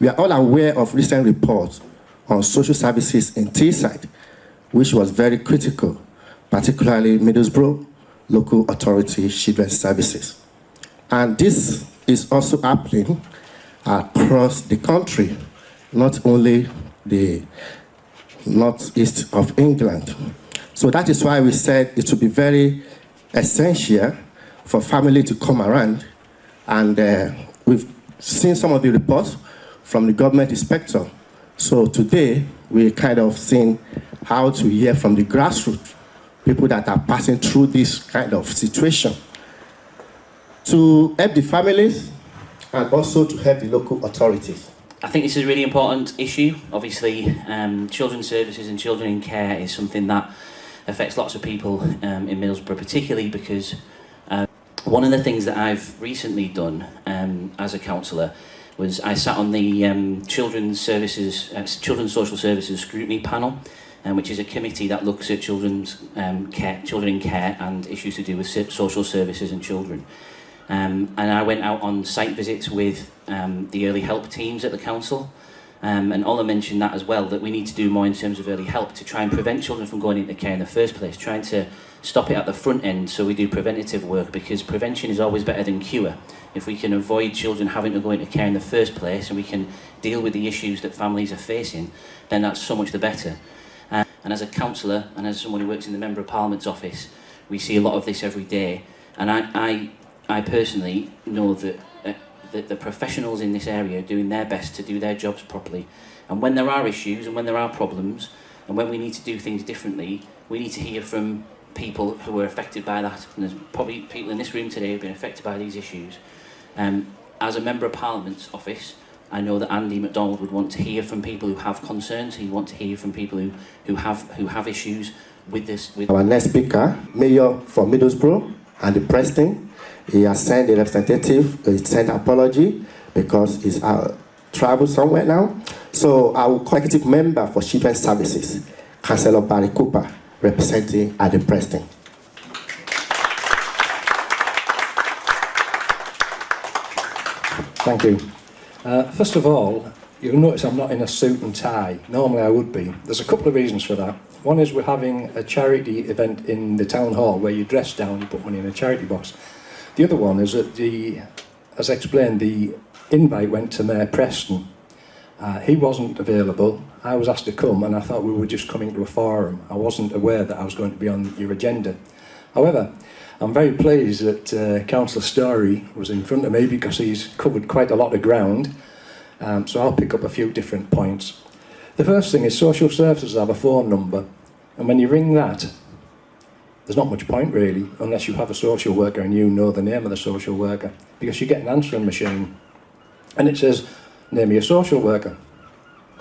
We are all aware of recent reports on social services in Teesside, which was very critical, particularly Middlesbrough, local authority children's services. And this is also happening across the country, not only the northeast of England. So that is why we said it would be very essential for family to come around, and we've seen some of the reports from the government inspector. So today, we're kind of seeing how to hear from the grassroots, people that are passing through this kind of situation, to help the families and also to help the local authorities. I think this is a really important issue. Obviously, children's services and children in care is something that affects lots of people in Middlesbrough, particularly because one of the things that I've recently done as a councillor was I sat on the Children's Social Services Scrutiny Panel, which is a committee that looks at children in care and issues to do with social services and children. And I went out on site visits with the early help teams at the council, and Ola mentioned that as well, that we need to do more in terms of early help to try and prevent children from going into care in the first place, trying to stop it at the front end so we do preventative work, because prevention is always better than cure. If we can avoid children having to go into care in the first place and we can deal with the issues that families are facing, then that's so much the better. And as a councillor and as someone who works in the Member of Parliament's office, we see a lot of this every day. And I personally know that the professionals in this area are doing their best to do their jobs properly. And when there are issues and when there are problems and when we need to do things differently, we need to hear from people who are affected by that. And there's probably people in this room today who have been affected by these issues. As a Member of Parliament's office, I know that Andy MacDonald would want to hear from people who have concerns. He'd want to hear from people who have issues with this. Our next speaker, Mayor for Middlesbrough and the Preston, he has sent a representative, he sent apology because he's traveled somewhere now. So our executive member for Children's Services, Councillor Barry Cooper, representing at the Preston. Thank you. First of all, you'll notice I'm not in a suit and tie. Normally I would be. There's a couple of reasons for that. One is we're having a charity event in the town hall where you dress down, you put money in a charity box. The other one is that as explained, the invite went to Mayor Preston. He wasn't available. I was asked to come and I thought we were just coming to a forum. I wasn't aware that I was going to be on your agenda. However, I'm very pleased that Councillor Story was in front of me because he's covered quite a lot of ground. So I'll pick up a few different points. The first thing is social services have a phone number, and when you ring that, there's not much point really, unless you have a social worker and you know the name of the social worker, because you get an answering machine and it says, name me a social worker.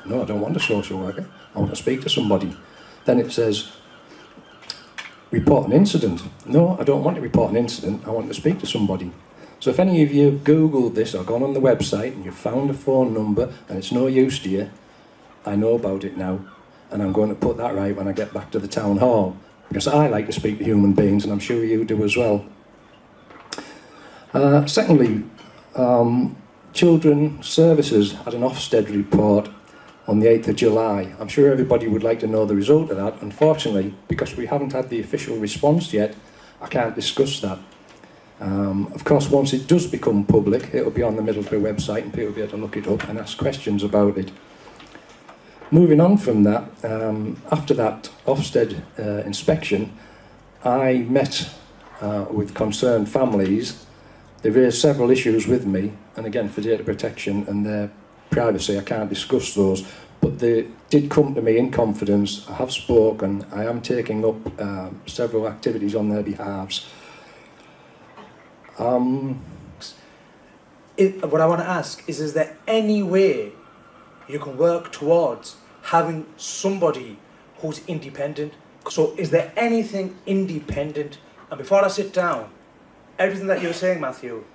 No, I don't want a social worker, I want to speak to somebody. Then it says, report an incident. No, I don't want to report an incident, I want to speak to somebody. So if any of you have Googled this or gone on the website and you've found a phone number and it's no use to you, I know about it now, and I'm going to put that right when I get back to the town hall, because I like to speak to human beings, and I'm sure you do as well. Secondly, Children's Services had an Ofsted report on the 8th of July. I'm sure everybody would like to know the result of that. Unfortunately, because we haven't had the official response yet, I can't discuss that. Of course, once it does become public, it'll be on the Middlesbrough website and people will be able to look it up and ask questions about it. Moving on from that, after that Ofsted inspection, I met with concerned families. They raised several issues with me, and again, for data protection and their privacy, I can't discuss those, but they did come to me in confidence. I have spoken, I am taking up several activities on their behalves. What I want to ask is there any way you can work towards having somebody who's independent? So is there anything independent? And before I sit down, everything that you're saying, Matthew,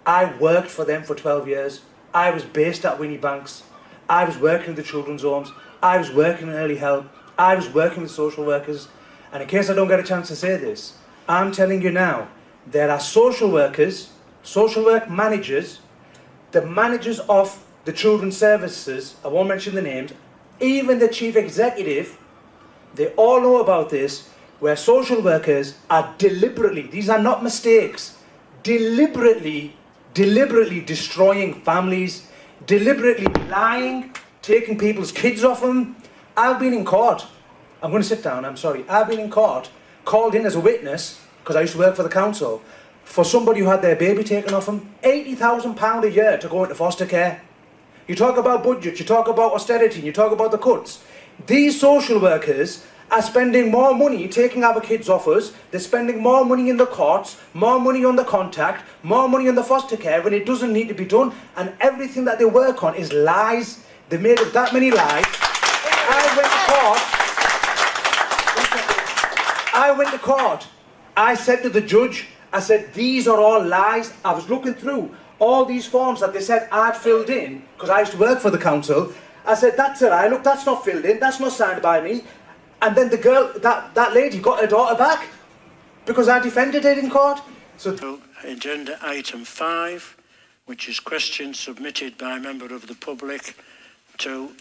I worked for them for 12 years. I was based at Winnie Banks. I was working in the children's homes. I was working in early help. I was working with social workers. And in case I don't get a chance to say this, I'm telling you now, there are social workers, social work managers, the managers of the children's services, I won't mention the names, even the chief executive, they all know about this, where social workers are deliberately, these are not mistakes, deliberately destroying families, deliberately lying, taking people's kids off them. I've been in court. I'm going to sit down, I'm sorry. I've been in court, called in as a witness, because I used to work for the council, for somebody who had their baby taken off them. £80,000 a year to go into foster care. You talk about budget, you talk about austerity, you talk about the cuts. These social workers are spending more money taking our kids off us. They're spending more money in the courts, more money on the contact, more money on the foster care when it doesn't need to be done. And everything that they work on is lies. They made up that many lies. I went to court. I said to the judge, I said, these are all lies. I was looking through all these forms that they said I'd filled in, because I used to work for the council. I said, that's it, look, that's not filled in, that's not signed by me. And then the girl, that lady got her daughter back, because I defended it in court. So agenda item 5, which is question submitted by a member of the public to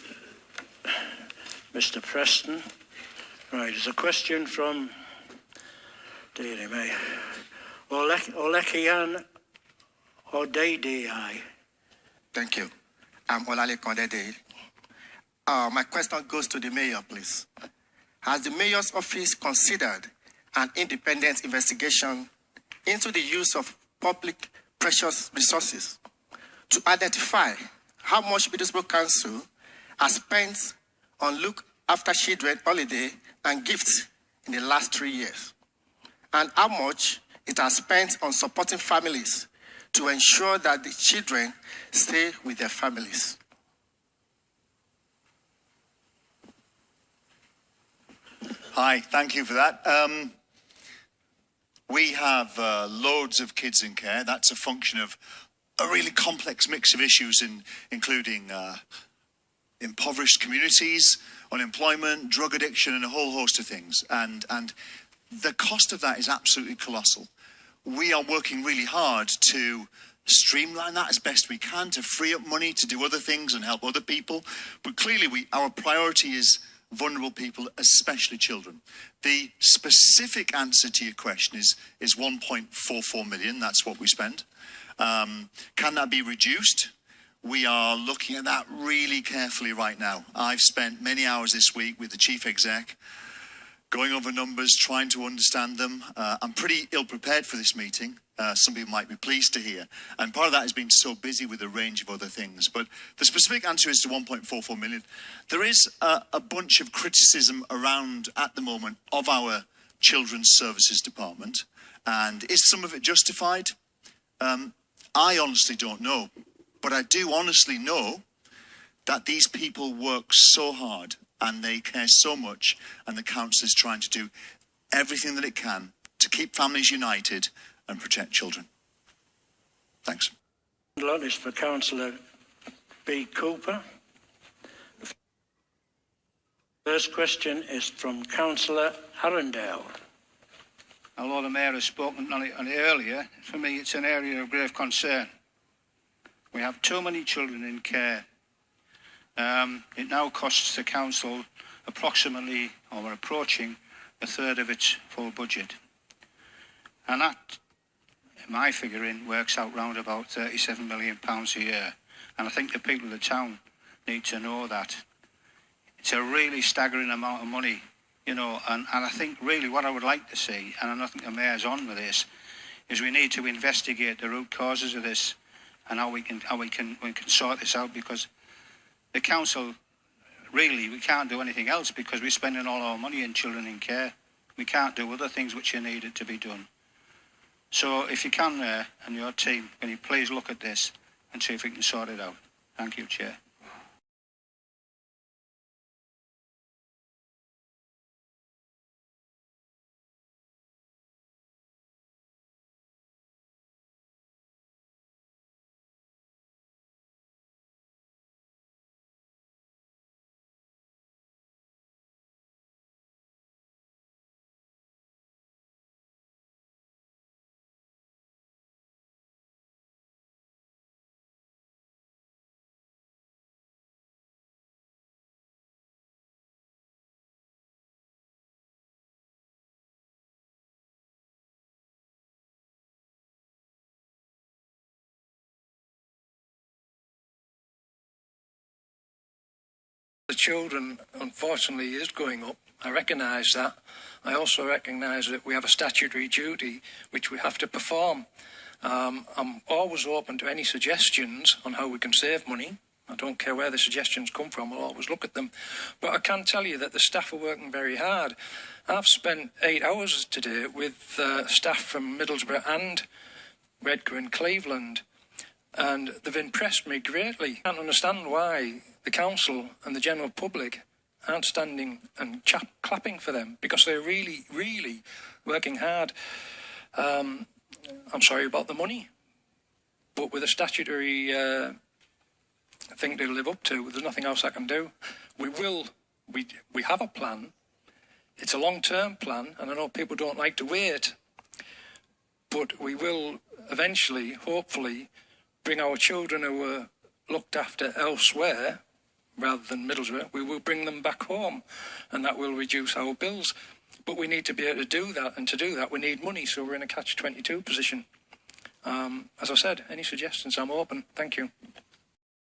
Mr. Preston. Right, there's a question from, dearie me, Olekian Odedei. Thank you. I'm Olale Kondede. My question goes to the mayor, please. Has the mayor's office considered an independent investigation into the use of public precious resources to identify how much Middlesbrough Council has spent on look after children holiday and gifts in the last 3 years, and how much it has spent on supporting families to ensure that the children stay with their families? Hi, thank you for that. We have loads of kids in care. That's a function of a really complex mix of issues, including impoverished communities, unemployment, drug addiction, and a whole host of things. And the cost of that is absolutely colossal. We are working really hard to streamline that as best we can, to free up money to do other things and help other people. But clearly, our priority is vulnerable people, especially children. The specific answer to your question is 1.44 million. That's what we spend. Can that be reduced? We are looking at that really carefully right now. I've spent many hours this week with the chief exec, going over numbers, trying to understand them. I'm pretty ill-prepared for this meeting. Some people might be pleased to hear. And part of that has been so busy with a range of other things. But the specific answer is to 1.44 million. There is a bunch of criticism around at the moment of our Children's Services Department. And is some of it justified? I honestly don't know. But I do honestly know that these people work so hard and they care so much, and the council is trying to do everything that it can to keep families united and protect children. Thanks. The lot is for Councillor B. Cooper. First question is from Councillor Arundel. Although the Mayor has spoken on it earlier, for me it's an area of grave concern. We have too many children in care. It now costs the council approximately, or we're approaching, a third of its full budget. And that, in my figuring, works out round about £37 million a year. And I think the people of the town need to know that. It's a really staggering amount of money, you know, and I think really what I would like to see, and I think the Mayor's on with this, is we need to investigate the root causes of this and how we can sort this out, because the council, really, we can't do anything else because we're spending all our money in children in care. We can't do other things which are needed to be done. So if you can, and your team, can you please look at this and see if we can sort it out? Thank you, Chair. The children, unfortunately, is going up. I recognise that. I also recognise that we have a statutory duty which we have to perform. I'm always open to any suggestions on how we can save money. I don't care where the suggestions come from, I'll always look at them. But I can tell you that the staff are working very hard. I've spent 8 hours today with staff from Middlesbrough and Redcar and Cleveland, and they've impressed me greatly. I can't understand why the council and the general public aren't standing and clapping for them, because they're really, really working hard. I'm sorry about the money, but with a statutory thing to live up to, there's nothing else I can do. We have a plan. It's a long-term plan, and I know people don't like to wait, but we will eventually, hopefully, bring our children who were looked after elsewhere, rather than Middlesbrough, we will bring them back home, and that will reduce our bills. But we need to be able to do that, and to do that we need money, so we're in a catch-22 position. As I said, any suggestions, I'm open. Thank you.